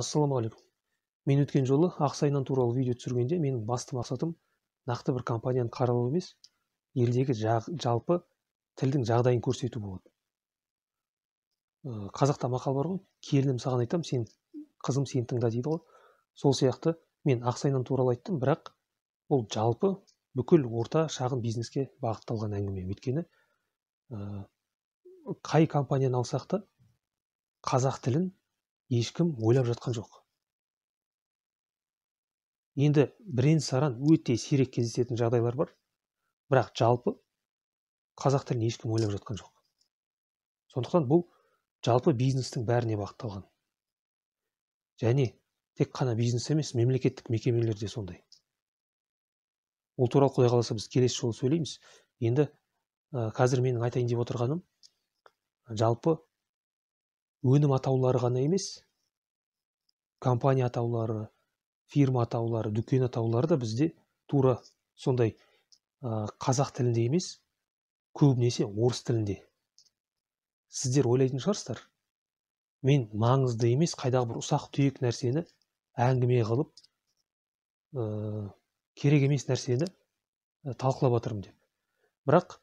Ассалаумағалейкум. Мен өткен жолы ақсайнан туралы видео түсіргенде менің басты мақсатым нақты бір компанияны қаралау емес, елдегі жалпы тілдің жағдайын көрсету болады. Қазақта мақал бар ғой, келінім саған айтам, қызым сен тыңда дейді ғой. Сол сияқты мен ақсайнан туралы айттым, бірақ ол жалпы бүкіл орта шағын бизнеске бағытталған әңгіме. Өйткені қай компанияны алсақ та қазақ тілін ешкім ойлап жатқан жоқ. Енді бірен саран өте сирек кездесетін жағдайлар бар, бірақ жалпы қазақ тілін ешкім ойлап жатқан жоқ. Сондықтан бұл жалпы бизнестің бәріне бағытталған. Және тек қана бизнес емес, мемлекеттік мекемелер де сондай. Ол туралы Құдай қаласа біз келесі жолы сөйлейміз. Енді қазір менің айтайын деп отырғаным жалпы өнім атаулары ғана емес, компания атаулары, фирма атаулары, дүкен атаулары да бізде тура сондай қазақ тілінде емес, көбінесе орыс тілінде. Сіздер ойлайтын шығарсыздар, мен маңызды емес қайдағы бір ұсақ түйек нәрсені әңгіме қылып, керек емес нәрсені талқылап жатырмын деп. Бірақ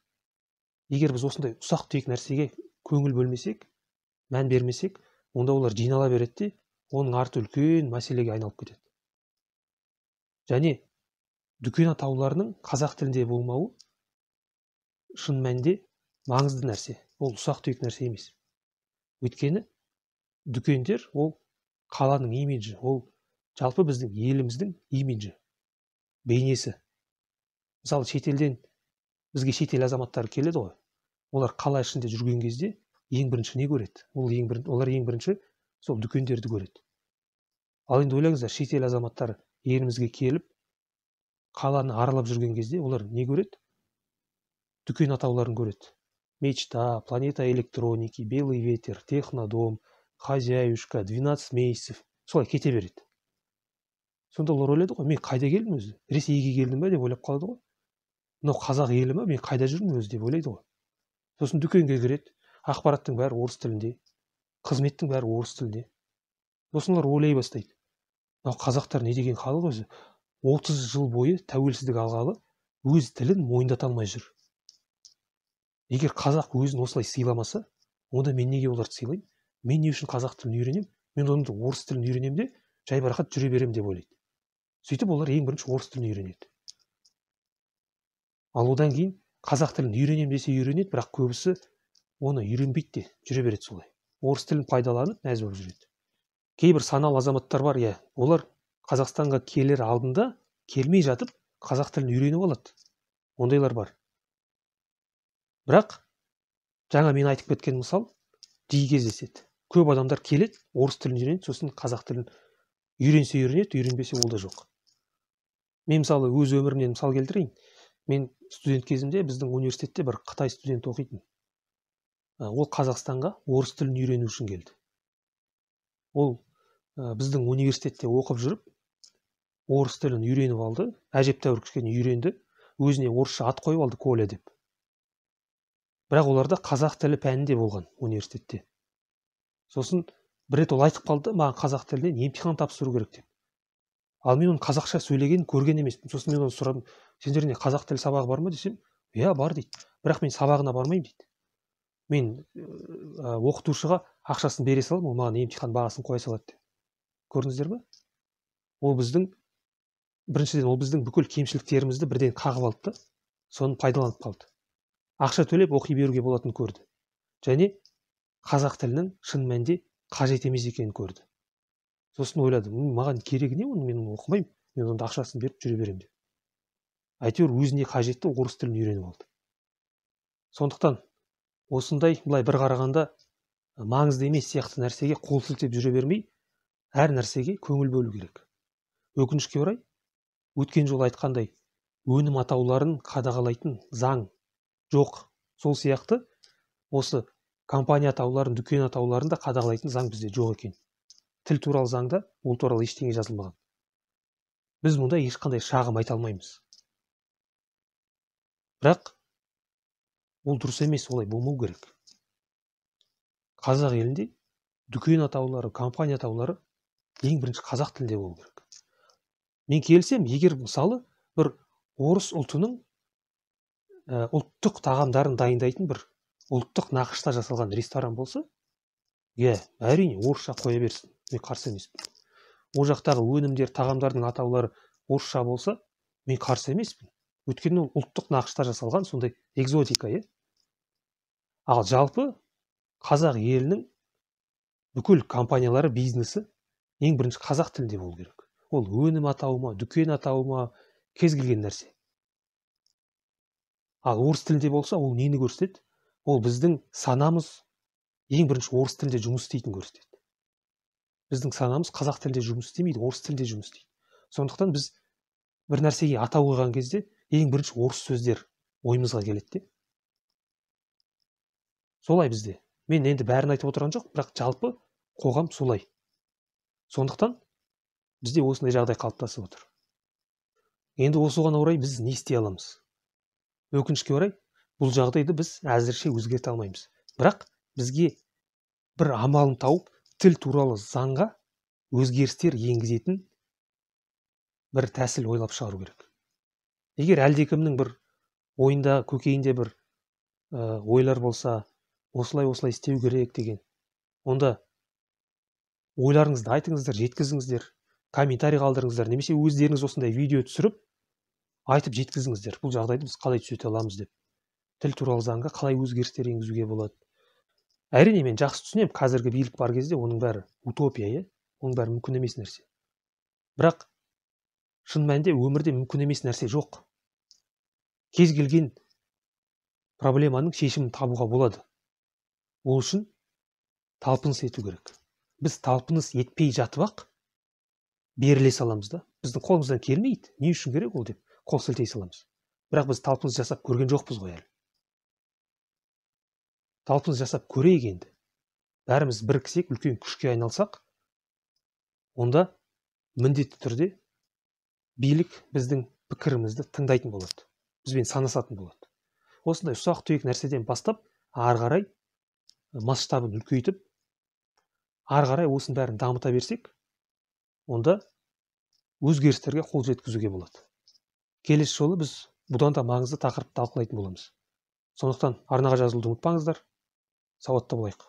егер біз осындай ұсақ түйек нәрсеге көңіл бөлмесек, мән бермесек, онда олар жинала береді де, оның арты үлкен мәселеге айналып кетеді. Және дүкен атауларының қазақ тілінде болмауы шын мәнінде маңызды нәрсе. Ол ұсақ түйек нәрсе емес. Өйткені дүкендер ол қаланың имиджі, ол жалпы біздің еліміздің имиджі, бейнесі. Мысалы, шетелден бізге шетел азаматтары келеді ғой. Олар қала ішінде жүрген кезде ең бірінші не көреді? Олар ең бірінші сол дүкендерді көреді. Ал енді ойлаңыздар, шетел азаматтары елімізге келіп, қаланы аралап жүрген кезде олар не көреді? Дүкен атауларын көреді. Мечта, Планета электроники, Белый ветер, Технодом, Хозяюшка, 12 месяцев. Солай кете береді. Сонда олар ойлайды ғой, мен қайда келдім өзі? Ресейге келдім бе деп ойлап қалады ғой. Мынау қазақ елі ме, мен қайда жүрмін өзі деп ойлайды ғой. Сосын дүкенге кіреді, ақпараттың бәрі орыс тілінде, қызметтің бәрі орыс тілінде. Сосын олар ойлай бастайды. Мынау қазақтар не деген халық өзі? 30 жыл бойы тәуелсіздік алғалы өз тілін мойындата алмай жүр. Егер қазақ өзін осылай сыйламаса, онда мен неге оларды сыйлаймын? Мен не үшін қазақ тілін үйренемін? Мен онда орыс тілін үйренемін де, жайбарақат жүре беремін деп ойлайды. Сөйтіп олар ең бірінші орыс тілін үйренеді. Ал одан кейін қазақ тілін үйренемін десе үйренеді, бірақ көбісі оны үйренбейді де, жүре береді солай. Орыс тілін пайдаланып, мәз болып жүреді. Кейбір саналы азаматтар бар, олар Қазақстанға келер алдында, келмей жатып, қазақ тілін үйреніп алады. Ондайлар бар. Бірақ жаңа мен айтып кеткен мысал жиі кездеседі. Көп адамдар келеді, орыс тілін үйренеді, сосын қазақ тілін үйренсе үйренеді, үйренбесе ол да жоқ. Мен мысалы өз өмірімнен мысал келтірейін. Мен студент кезімде біздің университетте бір Қытай студент оқитын. Ол Қазақстанға орыс тілін үйрену үшін келді. Ол біздің университетте оқып жүріп, орыс тілін үйреніп алды, әжептәуір кішкене үйренді, өзіне орысша ат қойып алды, Коля деп. Бірақ оларда қазақ тілі пәнінде болған университетте. Сосын бір рет ол айтып қалды, маған қазақ тілінен емтихан тапсыру керек деп. Ал мен оның қазақша сөйлегенін көрген емеспін. Сосын мен оны сұрадым, сендерде қазақ тілі сабағы бар ма десем, иә бар дейді. Бірақ мен сабағына бармаймын дейді. Мен оқытушыға ақшасын бере салам, ол маған емтихан бағасын қоя салады деп. Көрдіңіздер ме? Біріншіден ол біздің бүкіл кемшіліктерімізді бірден қағып алды да, соны пайдаланып қалды. Ақша төлеп оқи беруге болатынын көрді. Және қазақ тілінің шын мәнінде қажет емес екенін көрді. Сосын ойладым, маған керегі не оны, мен оны оқымаймын, мен онда ақшасын беріп жүре беремін деп. Әйтеуір өзіне қажетті орыс тілін үйреніп алды. Сондықтан осындай былай бір қарағанда маңызды емес сияқты нәрсеге қол сілтеп жүре бермей, әр нәрсеге көңіл бөлу керек. Өкінішке орай, өткен жолы айтқандай, өнім атауларын қадағалайтын заң жоқ. Сол сияқты осы компания атауларын, дүкен атауларын да қадағалайтын заң бізде жоқ екен. Тіл туралы заңда ол туралы ештеңе жазылмаған. Біз мұнда ешқандай шағым айта алмаймыз. Бірақ ол дұрыс емес, олай болмау керек. Қазақ елінде дүкен атаулары, компания атаулары ең бірінші қазақ тілінде болу керек. Мен келсем, егер мысалы бір орыс ұлтының ұлттық тағамдарын дайындайтын бір ұлттық нақышта жасалған ресторан болса, иә, әрине орысша қоя берсін, мен қарсы емеспін. Ол жақтағы өнімдер, тағамдардың атаулары орысша болса, мен қарсы емеспін. Өйткені ол ұлттық нақышта жасалған сондай экзотика, иә. Ал жалпы қазақ елінің бүкіл компаниялары, бизнесі ең бірінші қазақ тілінде болу керек. Ол өнім атауы ма, дүкен атауы ма, кез келген нәрсе. Ал орыс тілінде болса, ол нені көрсетеді? Ол біздің санамыз ең бірінші орыс тілінде жұмыс істейтін көрсетеді. Біздің санамыз қазақ тілінде жұмыс істемейді, орыс тілінде жұмыс істейді. Сондықтан біз бір нәрсеге атау қойған кезде ең бірінші орыс сөздер ойымызға келеді. Солай бізде. Мен енді бәрін айтып отырған жоқ, бірақ жалпы қоғам солай. Сондықтан бізде осындай жағдай қалыптасып отыр. Енді осыған орай біз не істей аламыз? Өкінішке орай, бұл жағдайды біз әзірше өзгерте алмаймыз. Бірақ бізге бір амалын тауып, тіл туралы заңға өзгерістер енгізетін бір тәсіл ойлап шығару керек. Егер әлдекімнің бір ойында, көкейінде бір ойлар болса, осылай істеу керек деген, онда ойларыңызды айтыңыздар, жеткізіңіздер, комментарий қалдырыңыздар, немесе өздеріңіз осындай видео түсіріп, айтып жеткізіңіздер, бұл жағдайды біз қалай түзете аламыз деп. Тіл туралы заңға қалай өзгерістер енгізуге болады. Әрине, мен жақсы түсінемін, қазіргі билік бар кезде оның бәрі утопия, оның бәрі мүмкін емес нәрсе. Бірақ шын мәнінде өмірде мүмкін емес нәрсе жоқ. Кез келген проблеманың шешімін табуға болады. Ол үшін талпыныс ету керек. Біз талпыныс етпей жатып ақ беріле саламыз да. Біздің қолымыздан келмейді. Не үшін керек ол деп қол сілтей саламыз. Бірақ біз талпыныс жасап көрген жоқпыз ғой әлі. Талпыныс жасап көрейік енді. Бәріміз біріксек, үлкен күшке айналсақ, онда міндетті түрде билік біздің пікірімізді тыңдайтын болады. Бізбен санасатын болады. Осындай ұсақ түйек нәрседен бастап, ары қарай масштабын үлкейтіп, ары қарай осының бәрін дамыта берсек, онда өзгерістерге қол жеткізуге болады. Келесі жолы біз бұдан да маңызды тақырыпты талқылайтын боламыз. Сондықтан арнаға жазылуды ұмытпаңыздар. Сауатты болайық.